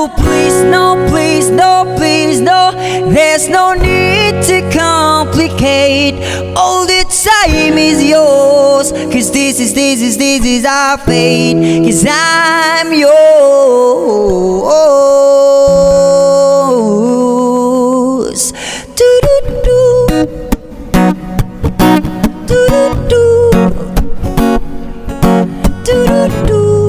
please, no, please, no, please, no. There's no need to complicate. All the time is yours. Cause this is our fate. Cause I'm yours. Do-do-do. Do-do-do. Do-do-do.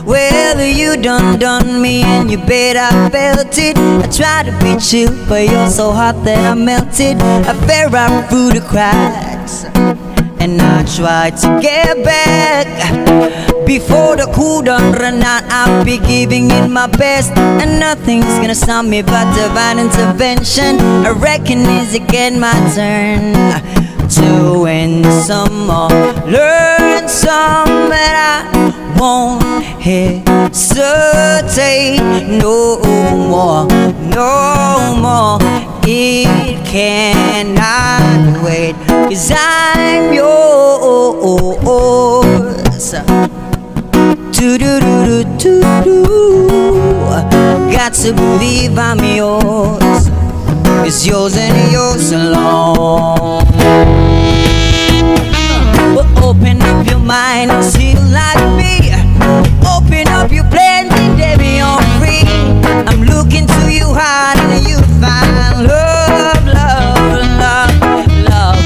Well, you done me and you bet I felt it. I tried to be chill, but you're so hot that I melted. I fell right through the cracks, and I tried to get back. Before the cool done run out, I'll be giving it my best, and nothing's gonna stop me but divine intervention. I reckon it's again my turn to win some more, learn some, but I won't hesitate no more, no more. It cannot wait, 'cause I'm yours. Do-do-do-do-do-do. Got to believe I'm yours. It's yours and yours alone. But open up your mind and see like me. Open up your plans and they be on free. I'm looking to you hard and you find love, love, love, love.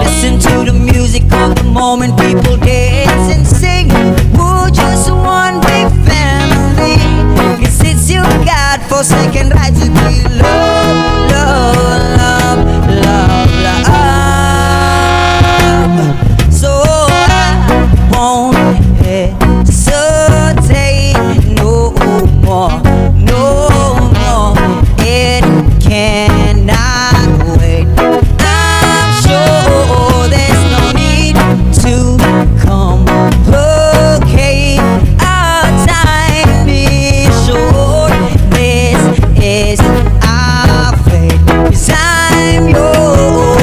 Listen to the music of the moment, people dance and sing. We're just one big family. 'Cause it's your God-forsaken right to be loved, love, love, love, love. So I won't hesitate no more, no more. It cannot wait. I'm sure there's no need to complicate. Our time is short. This is our fate. 'Cause I'm yours.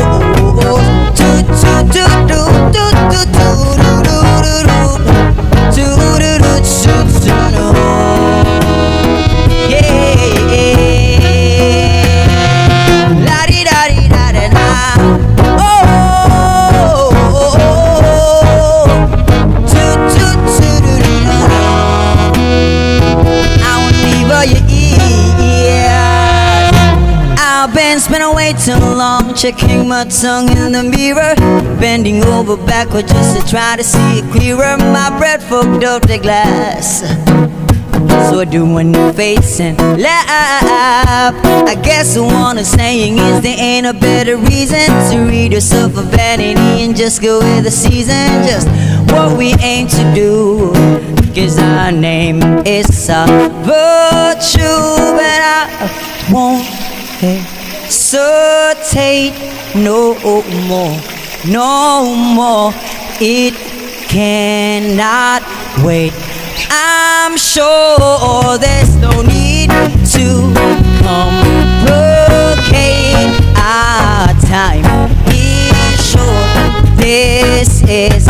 Do do do do do do do do do do do do. Yeah. La di da di da da da. Oh. Do do do do do. I won't leave all your ears. I've been spending way too long checking my tongue in the mirror, bending over backward just to try to see it clearer. My breath fogged up the glass, so I do a new face and laugh. I guess the one is saying is there ain't a better reason to rid yourself of vanity and just go with the season. Just what we aim to do, 'cause our name is a virtue. But I won't hesitate no more, no more. It cannot wait. I'm sure there's no need to complicate. Our time is short. This is